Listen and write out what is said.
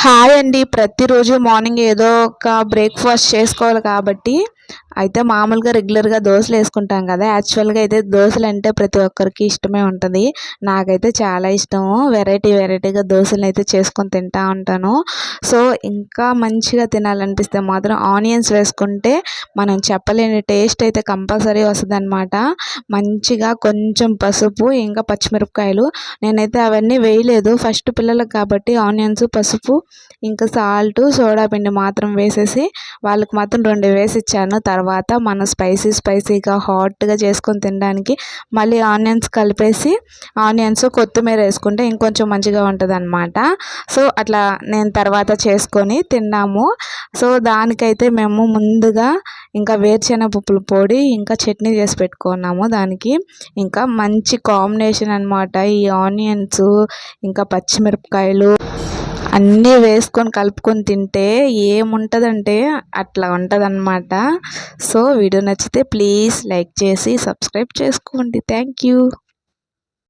Hi అండి. ప్రతిరోజు morning ఏదో ఒక బ్రేక్ఫాస్ట్ చేసుకోవాలి కాబట్టి అయితే మామూలుగా రెగ్యులర్గా దోశలు వేసుకుంటాం కదా. యాక్చువల్గా అయితే దోశలు అంటే ప్రతి ఒక్కరికి ఇష్టమే ఉంటుంది. నాకైతే చాలా ఇష్టము. వెరైటీగా దోశలు అయితే చేసుకొని తింటూ ఉంటాను. సో ఇంకా మంచిగా తినాలనిపిస్తే మాత్రం ఆనియన్స్ వేసుకుంటే మనం చెప్పలేని టేస్ట్ అయితే కంపల్సరీ వస్తుంది అనమాట. మంచిగా కొంచెం పసుపు ఇంకా పచ్చిమిరపకాయలు, నేనైతే అవన్నీ వేయలేదు ఫస్ట్ పిల్లలకు కాబట్టి. ఆనియన్స్, పసుపు ఇంకా సాల్ట్, సోడా పిండి మాత్రం వేసేసి వాళ్ళకి మాత్రం 2 వేసి ఇచ్చాను. తర్వాత మనం స్పైసీగా హాట్గా చేసుకొని తినడానికి మళ్ళీ ఆనియన్స్ కలిపేసి ఆనియన్స్, కొత్తిమీర వేసుకుంటే ఇంకొంచెం మంచిగా ఉంటుంది అనమాట. సో అట్లా నేను తర్వాత చేసుకొని తిన్నాము. సో దానికైతే మేము ముందుగా ఇంకా వేరుశెనగపప్పుల పొడి ఇంకా చట్నీ చేసి పెట్టుకున్నాము. దానికి ఇంకా మంచి కాంబినేషన్ అనమాట. ఈ ఆనియన్స్ ఇంకా పచ్చిమిరపకాయలు అన్నీ వేసుకొని కలుపుకొని తింటే ఏముంటుందంటే అట్లా ఉంటుందన్నమాట. సో వీడియో నచ్చితే ప్లీజ్ లైక్ చేసి సబ్స్క్రైబ్ చేసుకోండి. Thank you.